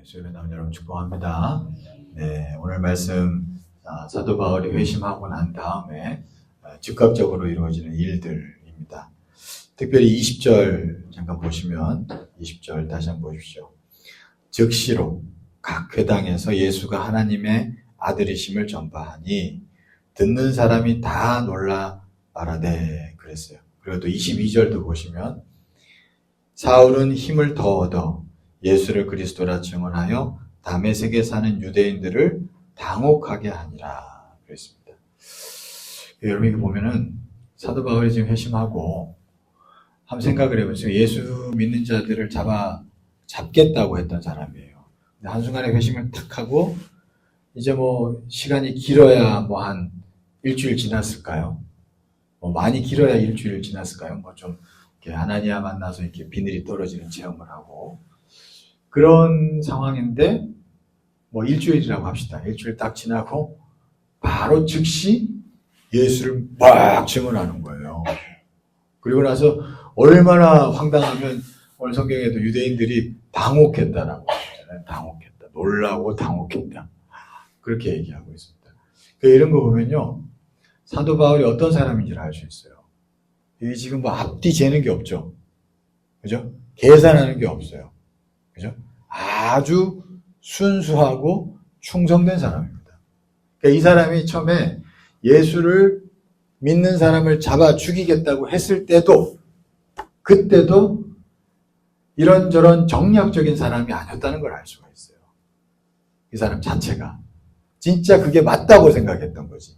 예수님의 나온 여러분 축복합니다. 네, 오늘 말씀 사도 바울이 회심하고 난 다음에 즉각적으로 이루어지는 일들입니다. 특별히 20절 잠깐 보시면 20절 다시 한번 보십시오. 즉시로 각 회당에서 예수가 하나님의 아들이심을 전파하니 듣는 사람이 다 놀라 말하되 그랬어요. 그리고 또 22절도 보시면 사울은 힘을 더 얻어 예수를 그리스도라 증언하여 다메섹에 사는 유대인들을 당혹하게 하니라 그랬습니다. 여러분 이거 보면은 사도 바울이 지금 회심하고 한번 생각을 해보세요. 예수 믿는 자들을 잡겠다고 했던 사람이에요. 근데 한순간에 회심을 탁 하고 이제 뭐 시간이 길어야 뭐 한 일주일 지났을까요? 뭐 많이 길어야 일주일 지났을까요? 뭐 좀 하나니아 만나서 이렇게 비늘이 떨어지는 체험을 하고 그런 상황인데 뭐 일주일이라고 합시다. 일주일 딱 지나고 바로 즉시 예수를 막 증언하는 거예요. 그리고 나서 얼마나 황당하면 오늘 성경에도 유대인들이 당혹했다라고 하잖아요. 당혹했다. 놀라고 당혹했다. 그렇게 얘기하고 있습니다. 이런 거 보면요. 사도 바울이 어떤 사람인지를 알 수 있어요. 이 지금 뭐 앞뒤 재는 게 없죠. 그죠? 계산하는 게 없어요. 그죠? 아주 순수하고 충성된 사람입니다. 그러니까 이 사람이 처음에 예수를 믿는 사람을 잡아 죽이겠다고 했을 때도 그때도 이런저런 정략적인 사람이 아니었다는 걸 알 수가 있어요. 이 사람 자체가. 진짜 그게 맞다고 생각했던 거지.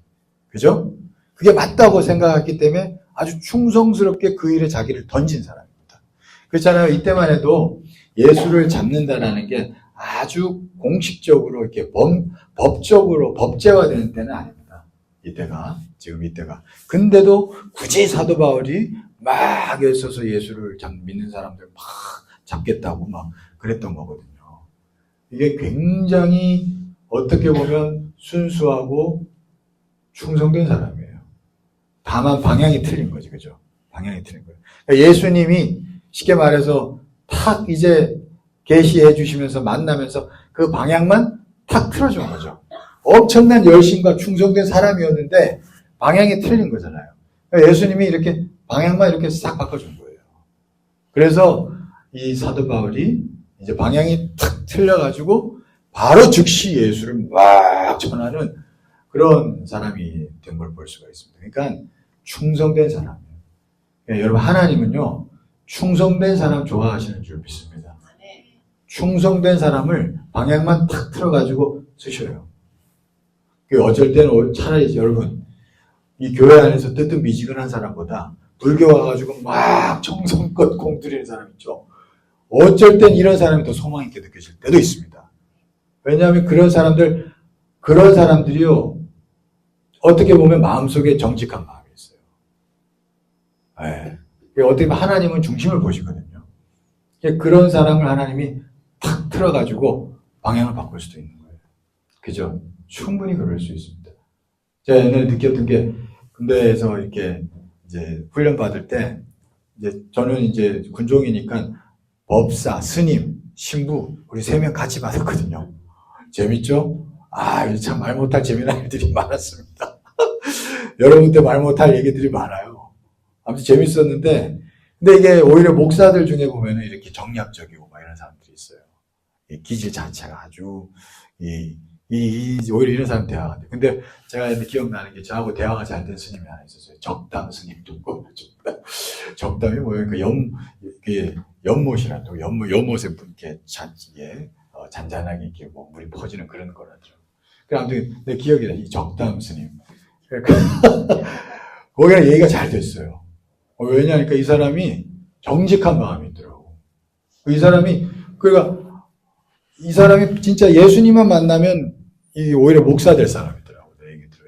그죠? 그게 맞다고 생각했기 때문에 아주 충성스럽게 그 일에 자기를 던진 사람입니다. 그렇잖아요. 이때만 해도 예수를 잡는다라는 게 아주 공식적으로 이렇게 법적으로 법제화되는 때는 아닙니다. 지금 이때가. 근데도 굳이 사도 바울이 막 애써서 예수를 믿는 사람들 막 잡겠다고 막 그랬던 거거든요. 이게 굉장히 어떻게 보면 순수하고 충성된 사람이에요. 다만 방향이 틀린 거지, 그죠? 방향이 틀린 거예요. 그러니까 예수님이 쉽게 말해서 탁 이제 계시해 주시면서 만나면서 그 방향만 탁 틀어준 거죠. 엄청난 열심과 충성된 사람이었는데 방향이 틀린 거잖아요. 그러니까 예수님이 이렇게 방향만 이렇게 싹 바꿔준 거예요. 그래서 이 사도 바울이 이제 방향이 탁 틀려가지고 바로 즉시 예수를 막 전하는 그런 사람이 된 걸 볼 수가 있습니다. 그러니까 충성된 사람이에요. 그러니까 여러분 하나님은요. 충성된 사람 좋아하시는 줄 믿습니다. 충성된 사람을 방향만 탁 틀어가지고 쓰셔요. 어쩔 때는 차라리 여러분 이 교회 안에서 뜨뜻미지근한 사람보다 불교 와가지고 막 정성껏 공들이는 사람 있죠. 어쩔 땐 이런 사람이 더 소망 있게 느껴질 때도 있습니다. 왜냐하면 그런 사람들이요 어떻게 보면 마음속에 정직한 마음이 있어요. 네. 어떻게 보면 하나님은 중심을 보시거든요. 그런 사람을 하나님이 탁 틀어가지고 방향을 바꿀 수도 있는 거예요. 그죠? 충분히 그럴 수 있습니다. 제가 옛날에 느꼈던 게 군대에서 이렇게 이제 훈련 받을 때 이제 저는 이제 군종이니까 법사, 스님, 신부 우리 3명 같이 받았거든요. 재밌죠? 참 말 못할 재미난 일들이 많았습니다. 여러분 때 말 못할 얘기들이 많아요. 아무튼 재밌었는데 근데 이게 오히려 목사들 중에 보면은 이렇게 정략적이고 막 이런 사람들이 있어요. 이 기질 자체가 아주 오히려 이런 사람 대화가 안 돼. 근데 제가 기억나는 게 저하고 대화가 잘 된 스님이 하나 있었어요. 적담 스님도 있고 적담이 뭐예요? 연못이라고 연못에 이렇게 잔잔하게 이렇게 뭐 물이 퍼지는 그런 거라죠. 그래 아무튼 내 기억이 나. 이 적담 스님. 거기랑 얘기가 잘 됐어요. 왜냐하니까 이 사람이 정직한 마음이 있더라고. 이 사람이 진짜 예수님만 만나면 오히려 목사 될 사람이더라고.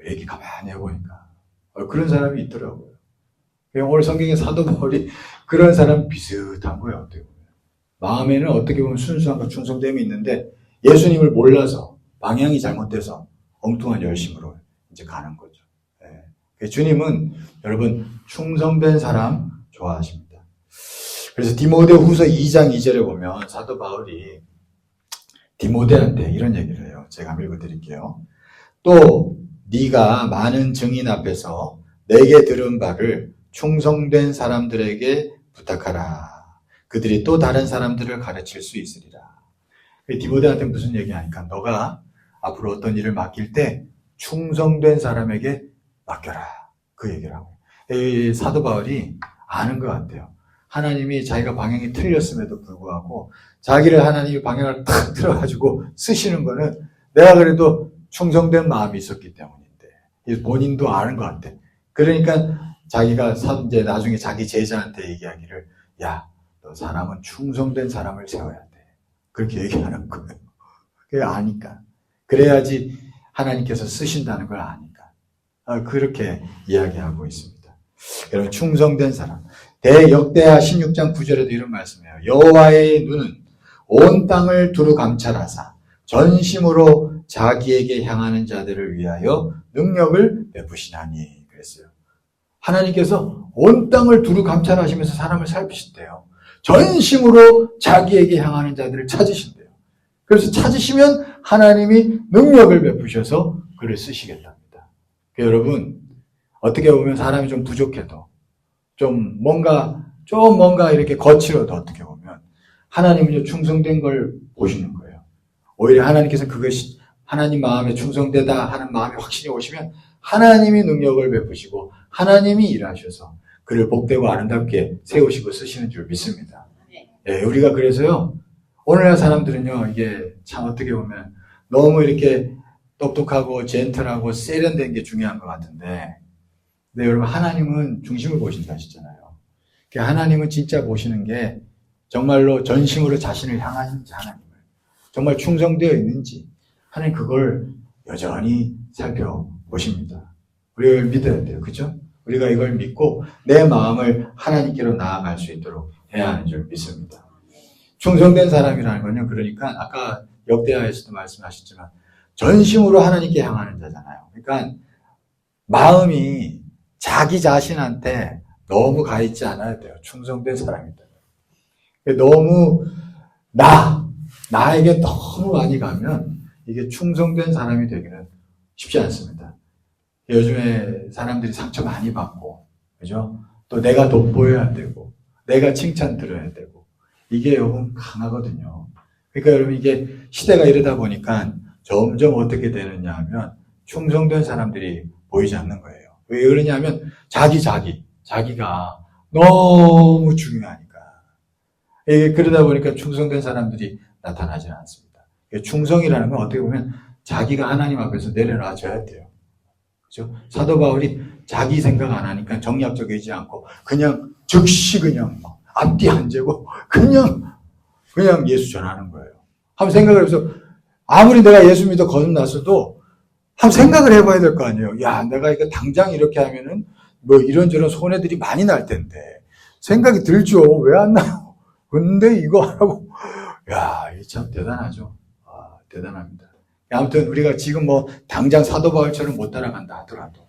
얘기 가만히 해보니까. 그런 사람이 있더라고요. 오늘 성경의 사도 바울이 그런 사람 비슷한 거예요. 어떻게 보면. 마음에는 어떻게 보면 순수함과 충성됨이 있는데 예수님을 몰라서 방향이 잘못돼서 엉뚱한 열심으로 이제 가는 거죠. 네. 주님은 여러분 충성된 사람 좋아하십니다. 그래서 디모데후서 2장 2절에 보면 사도 바울이 디모데한테 이런 얘기를 해요. 제가 한번 읽어드릴게요. 또 네가 많은 증인 앞에서 내게 들은 바를 충성된 사람들에게 부탁하라. 그들이 또 다른 사람들을 가르칠 수 있으리라. 디모데한테 무슨 얘기하니까 너가 앞으로 어떤 일을 맡길 때 충성된 사람에게 맡겨라. 그 얘기를 하고. 이 사도 바울이 아는 것 같아요. 하나님이 자기가 방향이 틀렸음에도 불구하고 자기를 하나님이 방향을 탁 틀어가지고 쓰시는 거는 내가 그래도 충성된 마음이 있었기 때문인데 본인도 아는 것 같아. 그러니까 자기가 이제 나중에 자기 제자한테 얘기하기를 야, 너 사람은 충성된 사람을 세워야 돼. 그렇게 얘기하는 거예요. 그게 아니까. 그래야지 하나님께서 쓰신다는 걸 아니까. 그렇게 이야기하고 있습니다. 여러분, 충성된 사람. 대역대하 16장 9절에도 이런 말씀이에요. 여호와의 눈은 온 땅을 두루 감찰하사 전심으로 자기에게 향하는 자들을 위하여 능력을 베푸시나니 그랬어요. 하나님께서 온 땅을 두루 감찰하시면서 사람을 살피신대요. 전심으로 자기에게 향하는 자들을 찾으신대요. 그래서 찾으시면 하나님이 능력을 베푸셔서 그를 쓰시겠답니다. 그러니까 여러분, 어떻게 보면 사람이 좀 부족해도 좀 뭔가 이렇게 거칠어도 어떻게 보면 하나님은 충성된 걸 보시는 거예요. 오히려 하나님께서는 그것이 하나님 마음에 충성되다 하는 마음이 확신이 오시면 하나님이 능력을 베푸시고 하나님이 일하셔서 그를 복되고 아름답게 세우시고 쓰시는 줄 믿습니다. 예, 우리가 그래서요, 오늘날 사람들은요, 이게 참 어떻게 보면 너무 이렇게 똑똑하고 젠틀하고 세련된 게 중요한 것 같은데, 근데 여러분, 하나님은 중심을 보신다 하시잖아요. 하나님은 진짜 보시는 게 정말로 전심으로 자신을 향하는지 하나님을 정말 충성되어 있는지 하나님 그걸 여전히 살펴보십니다. 우리가 믿어야 돼요. 그죠? 우리가 이걸 믿고 내 마음을 하나님께로 나아갈 수 있도록 해야 하는 줄 믿습니다. 충성된 사람이라는 건요, 그러니까 아까 역대하에서도 말씀하셨지만 전심으로 하나님께 향하는 자잖아요. 그러니까 마음이 자기 자신한테 너무 가 있지 않아야 돼요. 충성된 사람이다. 너무 나에게 너무 많이 가면 이게 충성된 사람이 되기는 쉽지 않습니다. 요즘에 사람들이 상처 많이 받고, 그죠? 또 내가 돋보여야 되고, 내가 칭찬 들어야 되고, 이게 여러분 강하거든요. 그러니까 여러분 이게 시대가 이러다 보니까 점점 어떻게 되느냐 하면 충성된 사람들이 보이지 않는 거예요. 왜 그러냐 하면 자기가 너무 중요하니까. 그러다 보니까 충성된 사람들이 나타나지 않습니다. 충성이라는 건 어떻게 보면 자기가 하나님 앞에서 내려놔줘야 돼요. 그죠? 사도 바울이 자기 생각 안 하니까 정략적이지 않고 그냥 즉시 그냥 앞뒤 안 재고 그냥 예수 전하는 거예요. 한번 생각을 해서 아무리 내가 예수 믿어 거듭났어도 한번 생각을 해봐야 될 거 아니에요. 야, 내가 이거 당장 이렇게 하면은 뭐 이런저런 손해들이 많이 날 텐데 생각이 들죠. 왜 안 나요? 근데 이거 하라고. 야, 이게 참 대단하죠. 대단합니다. 아무튼 우리가 지금 뭐 당장 사도 바울처럼 못 따라간다 하더라도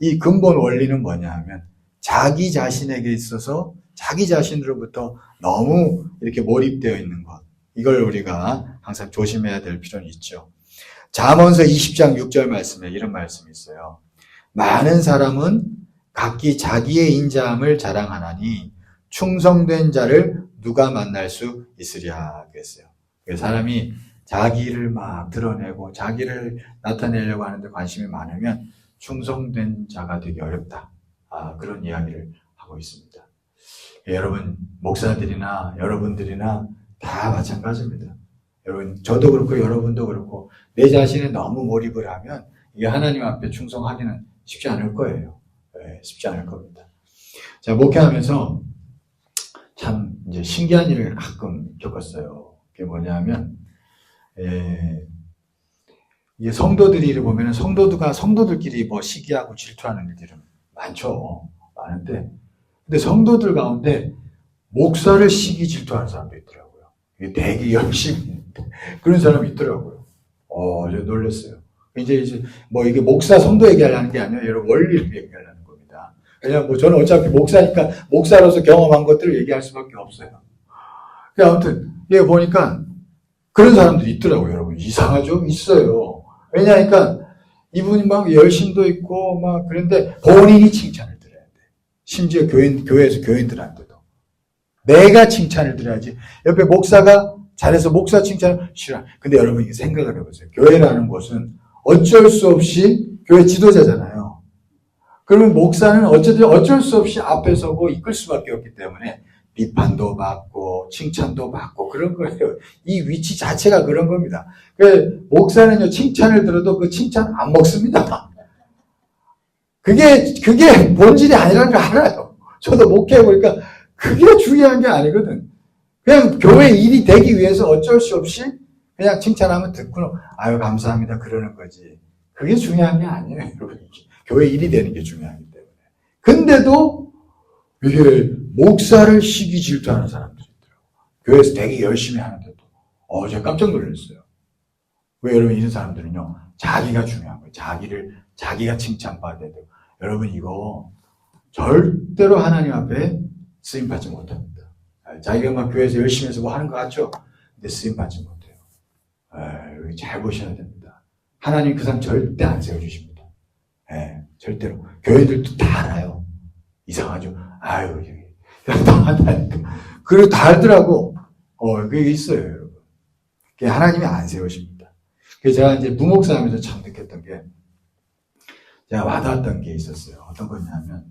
이 근본 원리는 뭐냐 하면 자기 자신에게 있어서 자기 자신으로부터 너무 이렇게 몰입되어 있는 것, 이걸 우리가 항상 조심해야 될 필요는 있죠. 잠언서 20장 6절 말씀에 이런 말씀이 있어요. 많은 사람은 각기 자기의 인자함을 자랑하나니 충성된 자를 누가 만날 수 있으랴 그랬어요. 사람이 자기를 막 드러내고 자기를 나타내려고 하는데 관심이 많으면 충성된 자가 되기 어렵다. 그런 이야기를 하고 있습니다. 여러분, 목사들이나 여러분들이나 다 마찬가지입니다. 여러분, 저도 그렇고 여러분도 그렇고 내 자신에 너무 몰입을 하면 이게 하나님 앞에 충성하기는 쉽지 않을 거예요. 네, 쉽지 않을 겁니다. 자, 목회하면서 참 이제 신기한 일을 가끔 겪었어요. 그게 뭐냐면, 이게 성도들이 보면은 성도들끼리 뭐 시기하고 질투하는 일들은 많죠. 많은데, 근데 성도들 가운데 목사를 시기 질투하는 사람도 있더라고요. 이게 되게 열심히 그런 사람이 있더라고요. 저 놀랐어요. 이제 뭐 이게 목사 성도 얘기하려는 게 아니라 여러분 원리를 얘기하려는 겁니다. 왜냐면 뭐 저는 어차피 목사니까 목사로서 경험한 것들을 얘기할 수밖에 없어요. 아무튼 얘 보니까 그런 사람들이 있더라고요, 여러분. 이상하죠? 있어요. 왜냐하니까 이분이 막 열심도 있고 막 그런데 본인이 칭찬을 드려야 돼. 심지어 교회에서 교인들한테도. 내가 칭찬을 드려야지. 옆에 목사가 잘해서 목사 칭찬을 싫어. 근데 여러분 이게 생각을 해보세요. 교회라는 곳은 어쩔 수 없이 교회 지도자잖아요. 그러면 목사는 어쩔 수 없이 앞에 서고 이끌 수밖에 없기 때문에 비판도 받고 칭찬도 받고 그런 거예요. 이 위치 자체가 그런 겁니다. 목사는요, 칭찬을 들어도 그 칭찬 안 먹습니다. 그게 본질이 아니라는 걸 알아요. 저도 목회해보니까 그게 중요한 게 아니거든. 그냥 교회 일이 되기 위해서 어쩔 수 없이 그냥 칭찬하면 듣고, 아유, 감사합니다. 그러는 거지. 그게 중요한 게 아니에요, 여러분. 교회 일이 되는 게 중요하기 때문에. 근데도 이게 목사를 시기 질투하는 사람들이 있더라고요. 교회에서 되게 열심히 하는데도. 제가 깜짝 놀랐어요. 왜 여러분 이런 사람들은요, 자기가 중요한 거예요. 자기가 칭찬받아야 돼요. 여러분 이거 절대로 하나님 앞에 쓰임받지 못합니다. 자기가 막 교회에서 열심히 해서 뭐 하는 것 같죠? 근데 쓰임받지 못해요. 잘 보셔야 됩니다. 하나님 그 사람 절대 안 세워주십니다. 절대로. 교회들도 다 알아요. 이상하죠? 아유, 다 한다니까. 그리고 다 알더라고. 그게 있어요, 여러분. 그게 하나님이 안 세우십니다. 그래서 제가 이제 부목사 하면서 참 느꼈던 게, 제가 와닿았던 게 있었어요. 어떤 거냐면,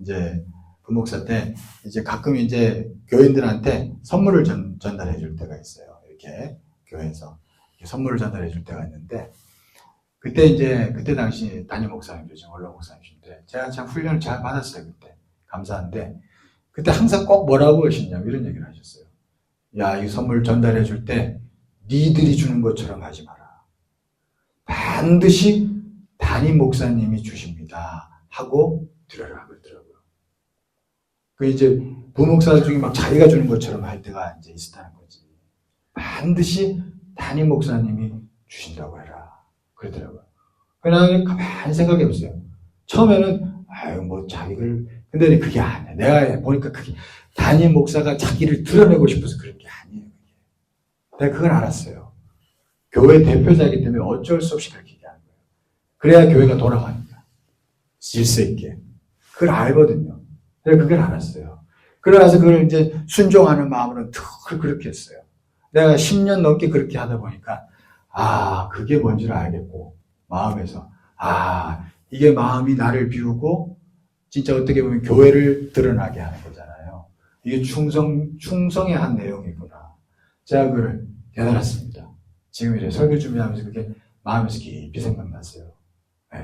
이제, 부목사 때, 이제 가끔 이제 교인들한테 선물을 전달해 줄 때가 있어요. 이렇게, 교회에서. 이렇게 선물을 전달해 줄 때가 있는데, 그때 당시 담임 목사님도 지금 원로 목사님이신데, 제가 참 훈련을 잘 받았어요, 그때. 감사한데, 그때 항상 꼭 뭐라고 하셨냐면, 이런 얘기를 하셨어요. 야, 이 선물 전달해 줄 때, 니들이 주는 것처럼 하지 마라. 반드시 담임 목사님이 주십니다. 하고 드려라 그러더라고요. 이제 부목사 중에 막 자기가 주는 것처럼 할 때가 이제 있었다는 거지. 반드시 담임 목사님이 주신다고 해라. 그러더라고요. 그냥 가만히 생각해 보세요. 처음에는 근데 그게 아니야. 내가 보니까 그게 담임 목사가 자기를 드러내고 싶어서 그런 게 아니에요. 내가 그걸 알았어요. 교회 대표자이기 때문에 어쩔 수 없이 그렇게 얘기하는 거예요. 그래야 교회가 돌아가니까. 질서 있게. 그걸 알거든요. 내가 그걸 알았어요. 그러나서 그걸 이제 순종하는 마음으로 늘 그렇게 했어요. 내가 10년 넘게 그렇게 하다 보니까, 그게 뭔지를 알겠고, 마음에서, 이게 마음이 나를 비우고, 진짜 어떻게 보면 교회를 드러나게 하는 거잖아요. 이게 충성의 한 내용이구나. 제가 그걸 깨달았습니다. 지금 이제 설교 준비하면서 그게 마음에서 깊이 생각났어요.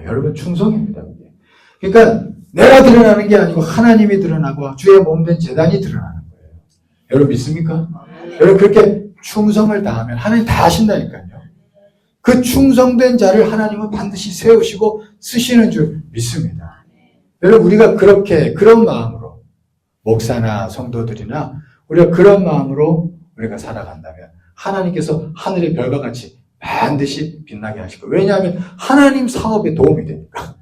여러분 충성입니다, 그게. 그러니까 내가 드러나는 게 아니고 하나님이 드러나고 주의 몸된 제단이 드러나는 거예요. 여러분 믿습니까? 여러분 그렇게 충성을 다하면 하나님 다 하신다니까요. 그 충성된 자를 하나님은 반드시 세우시고 쓰시는 줄 믿습니다. 여러분 우리가 그런 마음으로 목사나 성도들이나 우리가 그런 마음으로 우리가 살아간다면 하나님께서 하늘의 별과 같이 반드시 빛나게 하실 거예요. 왜냐하면 하나님 사업에 도움이 되니까.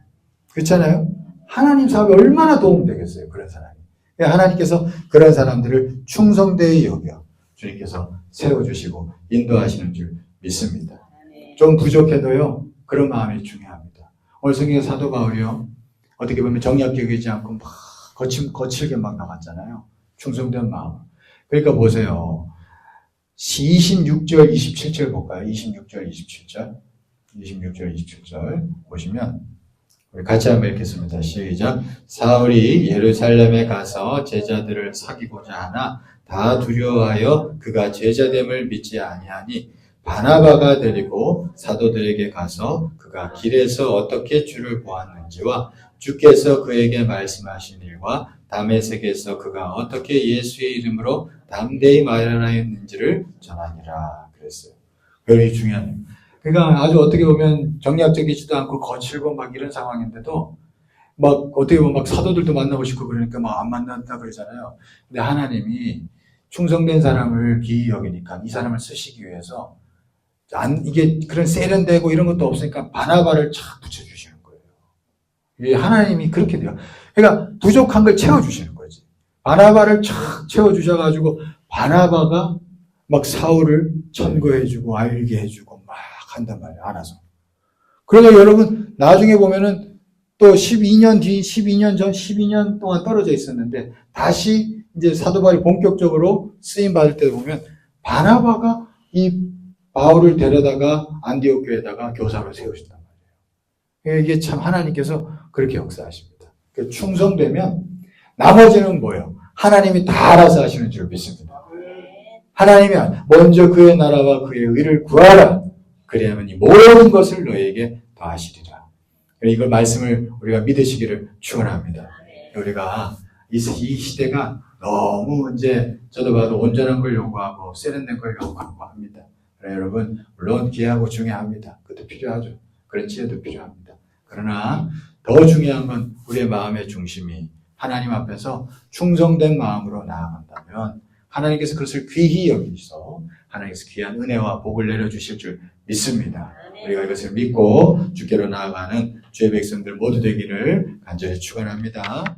그렇잖아요? 하나님 사업에 얼마나 도움 되겠어요, 그런 사람이. 하나님께서 그런 사람들을 충성되이 여겨 주님께서 세워주시고 인도하시는 줄 믿습니다. 좀 부족해도요, 그런 마음이 중요합니다. 오늘 성경의 사도 바울이요, 어떻게 보면 정략적이지 않고 막 거칠게 막 나갔잖아요. 충성된 마음. 그러니까 보세요. 26절, 27절 볼까요? 26절, 27절 보시면 우리 같이 한번 읽겠습니다. 시작. 사울이 예루살렘에 가서 제자들을 사귀고자 하나 다 두려워하여 그가 제자됨을 믿지 아니하니 바나바가 데리고 사도들에게 가서 그가 길에서 어떻게 주를 보았는지와 주께서 그에게 말씀하신 일과 다메섹에서 그가 어떻게 예수의 이름으로 담대히 말하였는지를 전하니라 그랬어요. very 중요한. 그러니까 아주 어떻게 보면 정략적이지도 않고 거칠고 막 이런 상황인데도 막 어떻게 보면 막 사도들도 만나고 싶고 그러니까 막 안 만난다 그러잖아요. 근데 하나님이 충성된 사람을 기이 여기니까 이 사람을 쓰시기 위해서 이게 그런 세련되고 이런 것도 없으니까 바나바를 착 붙여주시는 거예요. 하나님이 그렇게 돼요. 그러니까 부족한 걸 채워주시는 거지. 바나바를 착 채워주셔가지고 바나바가 막 사울을 천거해주고 알게 해주고 막 한단 말이에요. 알아서. 그러니까 여러분 나중에 보면은 또 12년 전 12년 동안 떨어져 있었는데 다시 이제 사도 바울이 본격적으로 쓰임 받을 때 보면 바나바가 이 바울을 데려다가 안디옥 교회에다가 교사로 세우신단 말이에요. 이게 참 하나님께서 그렇게 역사하십니다. 충성되면 나머지는 뭐예요? 하나님이 다 알아서 하시는 줄 믿습니다. 하나님이 먼저 그의 나라와 그의 의를 구하라. 그래야만 이 모든 것을 너에게 더하시리라. 이걸 말씀을 우리가 믿으시기를 축원합니다. 우리가 이 시대가 너무 이제 저도 봐도 온전한 걸 요구하고 세련된 걸 요구하고 합니다. 그러나 여러분 물론 귀하고 중요합니다. 그것도 필요하죠. 그런 지혜도 필요합니다. 그러나 더 중요한 건 우리의 마음의 중심이 하나님 앞에서 충성된 마음으로 나아간다면 하나님께서 그것을 귀히 여기셔서 하나님께서 귀한 은혜와 복을 내려주실 줄 믿습니다. 우리가 이것을 믿고 주께로 나아가는 주의 백성들 모두 되기를 간절히 축원합니다.